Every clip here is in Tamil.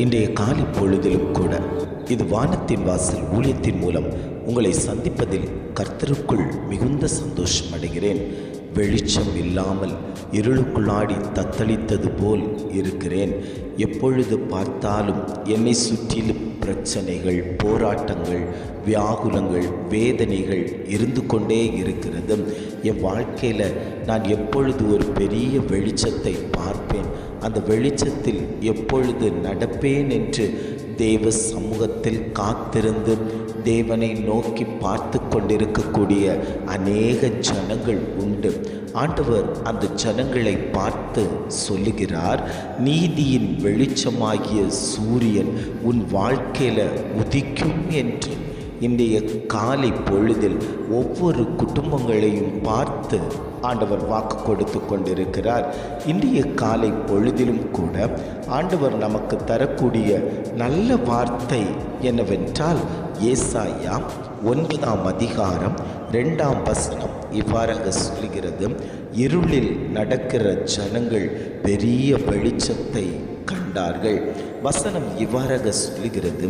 இன்றைய காலை பொழுதிலும் கூட இது வானத்தின் வாசல் ஊழியத்தின் மூலம் உங்களை சந்திப்பதில் கர்த்தருக்குள் மிகுந்த சந்தோஷம் அடைகிறேன். வெளிச்சம் இல்லாமல் இருளுக்குள்ளாடி தத்தளித்தது போல் இருக்கிறேன். எப்பொழுது பார்த்தாலும் என்னை சுற்றிலும் பிரச்சனைகள், போராட்டங்கள், வியாகுலங்கள், வேதனைகள் இருந்து கொண்டே இருக்கிறது. என் வாழ்க்கையில் நான் எப்பொழுது ஒரு பெரிய வெளிச்சத்தை பார்ப்பேன், அந்த வெளிச்சத்தில் எப்பொழுது நடப்பேன் என்று தேவ சமூகத்தில் காத்திருந்து தேவனை நோக்கி பார்த்து கொண்டிருக்கக்கூடிய அநேக ஜனங்கள் உண்டு. ஆண்டவர் அந்த ஜனங்களை பார்த்து சொல்லுகிறார், நீதியின் வெளிச்சமாகிய சூரியன் உன் வாழ்க்கையில் உதிக்கும் என்று. இன்றைய காலை பொழுதில் ஒவ்வொரு குடும்பங்களையும் பார்த்து ஆண்டவர் வாக்கு கொடுத்து கொண்டிருக்கிறார். இன்றைய காலை பொழுதிலும் கூட ஆண்டவர் நமக்கு தரக்கூடிய நல்ல வார்த்தை என்னவென்றால், ஏசாயா 9ஆம் அதிகாரம் 2ஆம் வசனம் இவ்வாறாக சொல்கிறது, இருளில் நடக்கிற ஜனங்கள் பெரிய வெளிச்சத்தை கண்டார்கள். வசனம் இவ்வாறாக சொல்லுகிறது,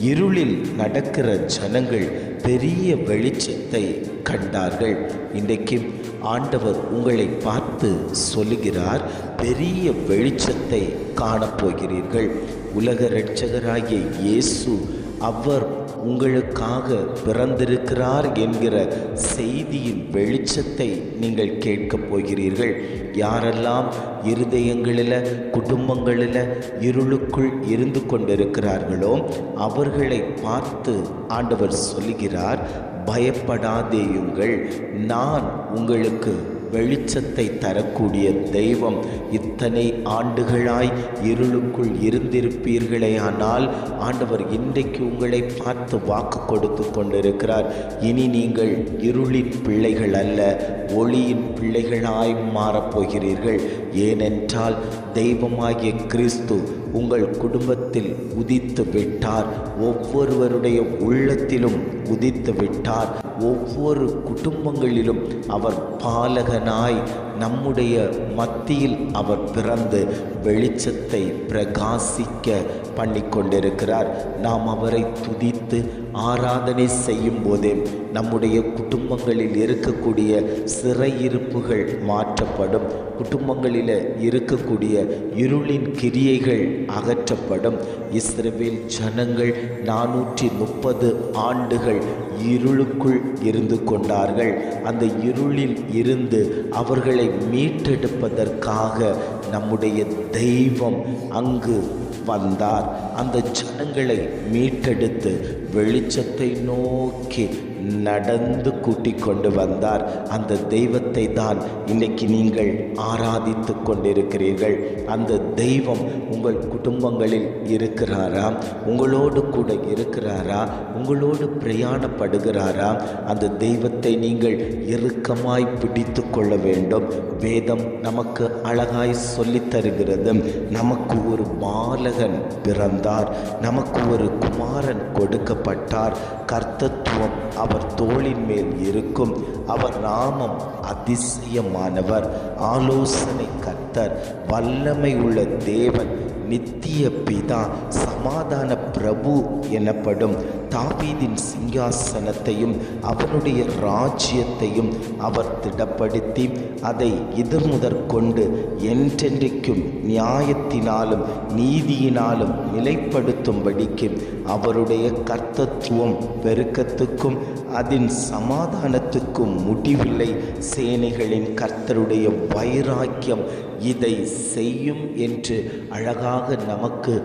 இருளில் நடக்கிற ஜனங்கள் பெரிய வெளிச்சத்தை கண்டார்கள். இன்றைக்கு ஆண்டவர் உங்களை பார்த்து சொல்லுகிறார், பெரிய வெளிச்சத்தை காணப்போகிறீர்கள். உலக இரட்சகராகிய இயேசு அவர் உங்களுக்காக பிறந்திருக்கிறார் என்கிற செய்தியின் வெளிச்சத்தை நீங்கள் கேட்கப் போகிறீர்கள். யாரெல்லாம் இருதயங்களில், குடும்பங்களில் இருளுக்குள் இருந்து கொண்டிருக்கிறார்களோ அவர்களை பார்த்து ஆண்டவர் சொல்லுகிறார், பயப்படாதேயுங்கள், நான் உங்களுக்கு வெளிச்சத்தை தரக்கூடிய தெய்வம். இத்தனை ஆண்டுகளாய் இருளுக்குள் இருந்திருப்பீர்களே, ஆனால் ஆண்டவர் இன்றைக்கு உங்களை பார்த்து வாக்கு கொடுத்து கொண்டிருக்கிறார். இனி நீங்கள் இருளின் பிள்ளைகள் அல்ல, ஒளியின் பிள்ளைகளாய் மாறப்போகிறீர்கள். ஏனென்றால் தெய்வமாகிய கிறிஸ்து உங்கள் குடும்பத்தில் உதித்து விட்டார். ஒவ்வொருவருடைய உள்ளத்திலும் உதித்து விட்டார். ஒவ்வொரு குடும்பங்களிலும் அவர் பாலகனாய் நம்முடைய மத்தியில் அவர் பிறந்து வெளிச்சத்தை பிரகாசிக்க பண்ணி கொண்டிருக்கிறார். நாம் அவரை துதித்து ஆராதனை செய்யும் போதே நம்முடைய குடும்பங்களில் இருக்கக்கூடிய சிறையிருப்புகள் மாற்றப்படும். குடும்பங்களில் இருக்கக்கூடிய இருளின் கிரியைகள் அகற்றப்படும். இஸ்ரவேல் ஜனங்கள் 430 ஆண்டுகள் இருளுக்குள் இருந்து கொண்டார்கள். அந்த இருளில் இருந்து அவர்களை மீட்டெடுப்பதற்காக நம்முடைய தெய்வம் அங்கு வந்தார். அந்த ஜனங்களை மீட்டெடுத்து வெளிச்சத்தை நோக்கி நடந்து கூட்டிக் கொண்டு வந்தார். அந்த தெய்வத்தை தான் இன்னைக்கு நீங்கள் ஆராதித்து கொண்டிருக்கிறீர்கள். அந்த தெய்வம் உங்கள் குடும்பங்களில் இருக்கிறாரா? உங்களோடு கூட இருக்கிறாரா? உங்களோடு பிரயாணப்படுகிறாரா? அந்த தெய்வத்தை நீங்கள் இறுக்கமாய் பிடித்து கொள்ள வேண்டும். வேதம் நமக்கு அழகாய் சொல்லித் தருகிறது, நமக்கு ஒரு பாலகன் பிறந்தார், நமக்கு ஒரு குமாரன் கொடுக்கப்பட்டார், கர்த்தத்துவம் அவர் தோளின் மேல் இருக்கும், அவர் நாமம் அதிசயமானவர், ஆலோசனை கர்த்தர், வல்லமை உள்ள தேவன், நித்திய பிதா, சமாதான பிரபு எனப்படும். தாவீதின் சிங்காசனத்தையும் அவனுடைய ராஜ்யத்தையும் அவர் திடப்படுத்தி அதை முதற்கொண்டு என்றென்றைக்கும் நியாயத்தினாலும் நீதியினாலும் நிலைப்படுத்தும்படிக்கு அவருடைய கர்த்தத்துவம் பெருக்கத்துக்கும் அதன் சமாதானத்துக்கும் முடிவில்லை. சேனைகளின் கர்த்தருடைய வைராக்கியம் இதை செய்யும் என்று அழகாக நமக்கு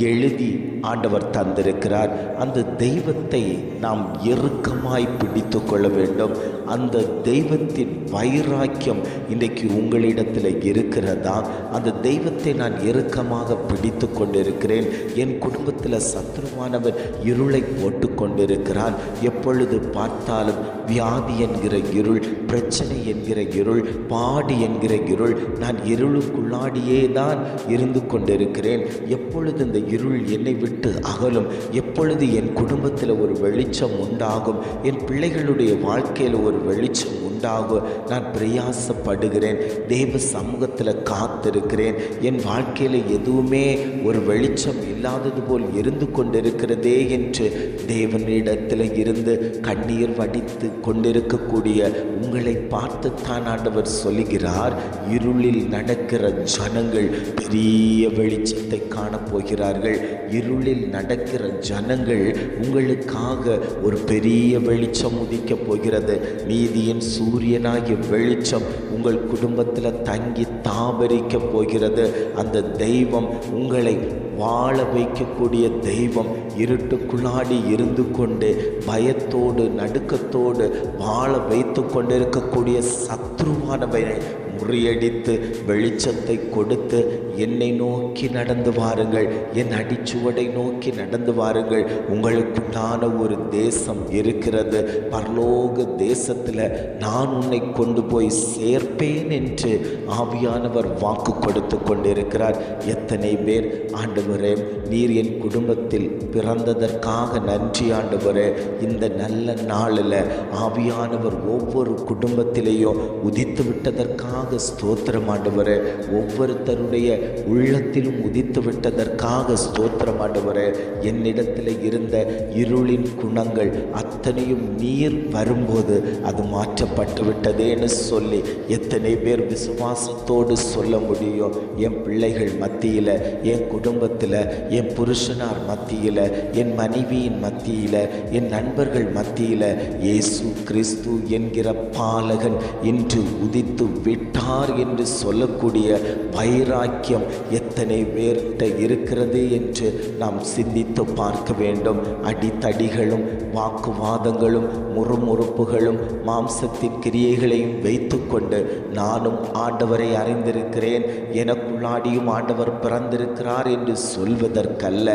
எழுதி ஆண்டவர் தந்திருக்கிறார். அந்த தெய்வத்தை நாம் இறுக்கமாய் பிடித்து கொள்ள வேண்டும். அந்த தெய்வத்தின் வைராக்கியம் இன்றைக்கு உங்களிடத்தில் இருக்கிறதா? அந்த தெய்வத்தை நான் இறுக்கமாக பிடித்து கொண்டிருக்கிறேன். என் குடும்பத்தில் சத்ருவானவர் இருளை போட்டு கொண்டிருக்கிறான். எப்பொழுது பார்த்தாலும் வியாதி என்கிற இருள், பிரச்சனை என்கிற இருள், பாடு என்கிற இருள், நான் இருளுக்குள்ளாடியே தான் இருந்து கொண்டிருக்கிறேன். எப்பொழுது இந்த இருள் என்னை விட்டு அகலும்? எப்பொழுது என் குடும்பத்தில் ஒரு வெளிச்சம் உண்டாகும்? என் பிள்ளைகளுடைய வாழ்க்கையில் ஒரு வெளிச்சம் உண்டாகும். நான் பிரயாசப்படுகிறேன், தேவ சமூகத்தில் காத்திருக்கிறேன். என் வாழ்க்கையில் எதுவுமே ஒரு வெளிச்சம் இல்லாதது போல் இருந்து கொண்டிருக்கிறதே என்று தேவனிடத்தில் இருந்து கண்ணீர் வடித்து கொண்டிருக்கக்கூடிய உங்களை பார்த்து தான் ஆண்டவர் சொல்லுகிறார், இருளில் நடக்கிற ஜனங்கள் பெரிய வெளிச்சத்தை காணப்போகிறார்கள். இருளில் நடக்கிற ஜனங்கள் உங்களுக்காக ஒரு பெரிய வெளிச்சம் உதிக்கப் போகிறது. நீதியின் சூரியனாகிய வெளிச்சம் உங்கள் குடும்பத்தில் தங்கி தாபரிக்க போகிறது. அந்த தெய்வம் உங்களை வாழ வைக்கக்கூடிய தெய்வம் இருட்டுக்குள்ளாடி இருந்து கொண்டு பயத்தோடு நடுக்கத்தோடு வாழ வைத்து கொண்டிருக்கக்கூடிய சத்ருவானவனை முறியடித்து வெளிச்சத்தை கொடுத்து என்னை நோக்கி நடந்து வாருங்கள், என் அடிச்சுவடை நோக்கி நடந்து வாருங்கள். உங்களுக்குண்டான ஒரு தேசம் இருக்கிறது, பரலோக தேசத்தில் நான் உன்னை கொண்டு போய் சேர்ப்பேன் என்று ஆவியானவர் வாக்கு கொடுத்து கொண்டிருக்கிறார். எத்தனை பேர் ஆண்டவரே நீர் என் குடும்பத்தில் பிறந்ததற்காக நன்றி ஆண்டவரே. இந்த நல்ல நாளில் ஆவியானவர் ஒவ்வொரு குடும்பத்திலேயும் உதித்து விட்டதற்காக ஸ்தோத்திரம் ஆண்டவரே. ஒவ்வொருத்தருடைய உள்ளத்திலும் உதித்து விட்டதற்காக ஸ்தோத்திரம் ஆண்டவரே. என்னிடத்தில் இருந்த இருளின் குணங்கள் அத்தனையும் நீர் வரும்போது அது மாற்றப்பட்டு விட்டதேன்னு சொல்லி எத்தனை பேர் விசுவாசத்தோடு சொல்ல முடியும்? என் பிள்ளைகள் மத்தியில், என் குடும்பத்தில், என் புருஷனார் மத்தியில், என் மனைவியின் மத்தியில், என் நண்பர்கள் மத்தியில் இயேசு கிறிஸ்து என்கிற பாலகன் இன்று உதித்து விட்டார் என்று சொல்லக்கூடிய வைராக்கியம் எத்தனை பேர்கிட்ட இருக்கிறது என்று நாம் சிந்தித்து பார்க்க வேண்டும். அடித்தடிகளும் வாக்குவாதங்களும் முறுமுறுப்புகளும் மாம்சத்தின் கிரியைகளையும் வைத்து கொண்டு நானும் ஆண்டவரை அறிந்திருக்கிறேன், எனக்குள்ளாடியும் ஆண்டவர் பிறந்திருக்கிறார் என்று சொல்வதற்கல்ல,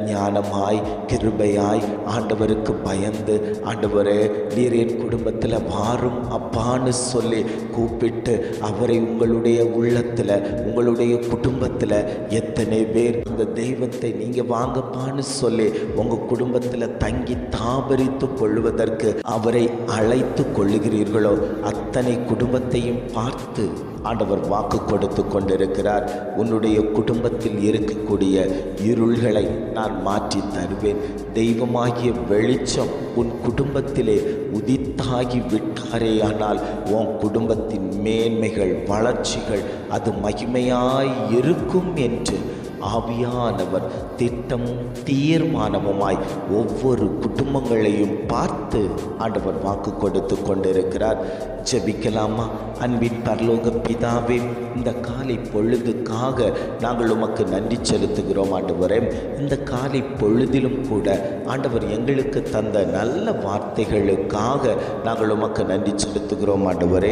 ஞானமாய் கிருபையாய் ஆண்டவருக்கு பயந்து ஆண்டவரே நீர் என் குடும்பத்தில் வாரும் அப்பான்னு சொல்லி கூப்பிட்டு அவரை உங்களுடைய உள்ளத்தில் உங்களுடைய குடும்பத்தில் எத்தனை பேர் அந்த தெய்வத்தை நீங்கள் வாங்கப்பான்னு சொல்லி உங்கள் குடும்பத்தில் தங்கி தாபரித்து கொள்வதற்கு அவரை அழைத்து கொள்ளுகிறீர்களோ அத்தனை குடும்பத்தையும் பார்த்து ஆண்டவர் வாக்கு கொடுத்து கொண்டிருக்கிறார். உன்னுடைய குடும்பத்தில் இருக்கக்கூடிய இருள்களை நான் மாற்றி தருவேன். தெய்வமாகிய வெளிச்சம் உன் குடும்பத்திலே உதித்தாகி விட்டாரே, ஆனால் உன் குடும்பத்தின் மேன்மைகள் வளர்ச்சிகள் அது மகிமையாய் இருக்கும் என்று ஆவியானவர் திட்டமும் தீர்மானமுமாய் ஒவ்வொரு குடும்பங்களையும் பார்த்து ஆண்டவர் வாக்கு கொடுத்து கொண்டிருக்கிறார். ஜெபிக்கலாமா? அன்பின் பரலோக பிதாவே, இந்த காலை பொழுதுக்காக நாங்கள் உமக்கு நன்றி செலுத்துகிறோம் ஆண்டவரே. இந்த காலை பொழுதிலும் கூட ஆண்டவர் எங்களுக்கு தந்த நல்ல வார்த்தைகளுக்காக நாங்கள் உமக்கு நன்றி செலுத்துகிறோம் ஆண்டவரே.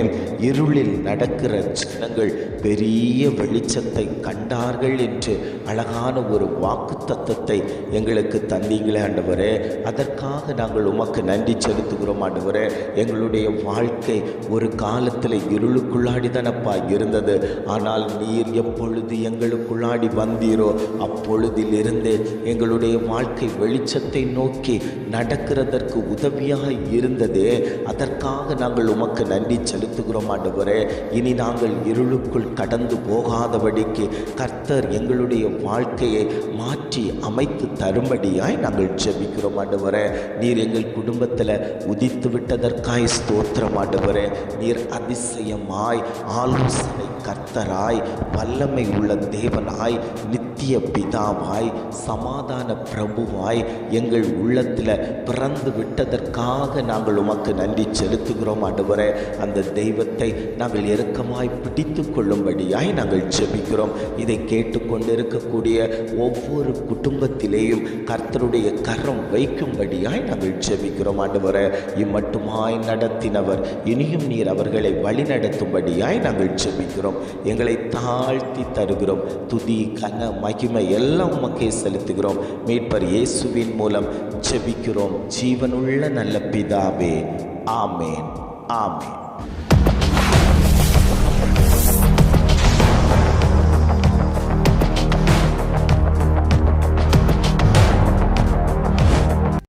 இருளில் நடக்கிற ஜனங்கள் பெரிய வெளிச்சத்தை கண்டார்கள் என்று அழகான ஒரு வாக்கு தத்தத்தை எங்களுக்கு தந்தீங்களே ஆண்டவரே. அதற்காக நாங்கள் உமக்கு நன்றி செலுத்துகிறோம் ஆண்டவரே. எங்களுடைய வாழ்க்கை ஒரு காலத்தில் இருளுக்குள்ளாடி தானப்பா இருந்தது, ஆனால் நீர் எப்பொழுது எங்களுக்குள்ளாடி வந்தீரோ அப்பொழுதிலிருந்து எங்களுடைய வாழ்க்கை வெளிச்சத்தை நோக்கி நடக்கிறதற்கு உதவியாக இருந்தது. அதற்காக நாங்கள் உமக்கு நன்றி செலுத்துகிறோம் ஆண்டவரே. இனி நாங்கள் இருளுக்குள் கடந்து போகாதபடிக்கு கர்த்தர் எங்களுடைய வாழ்க்கையை மாற்றி அமைத்து தரும்படியாய் நாங்கள் ஜெபிக்கிறோம் ஆண்டவரே. நீர் எங்கள் குடும்பத்தில் உதித்து விட்டதற்காய் ஸ்தோத்திரம் ஆண்டவரே. நீர் அதிசயமாய் ஆலோசனை கர்த்தராய் வல்லமை உள்ள தேவனாய் நித்திய பிதாவாய் சமாதான பிரபுவாய் எங்கள் உள்ளத்தில் பிறந்து விட்டதற்காக நாங்கள் உமக்கு நன்றி செலுத்துகிறோம் ஆண்டவரே. அந்த தெய்வத்தை நாங்கள் இறுக்கமாய் பிடித்து கொள்ளும்படியாய் நாங்கள் ஜெபிக்கிறோம். இதை கேட்டுக்கொண்டு இருக்கக்கூடிய ஒவ்வொரு குடும்பத்திலேயும் கர்த்தருடைய கரம் வைக்கும்படியாய் நாங்கள் ஜெபிக்கிறோம் ஆண்டவரே. இம்மட்டுமாய் நடத்தினவர் இனியும் நீர் அவர்களை வழிநடத்தும்படியாய் நாங்கள் ஜெபிக்கிறோம். எங்களை தாழ்த்தி தருகிறோம். துதி கன மகிமை எல்லாம் உமக்கே செலுத்துகிறோம். மீட்பர் இயேசுவின் மூலம் ஜெபிக்கிறோம் ஜீவனுள்ள நல்ல பிதாவே. ஆமேன், ஆமேன்.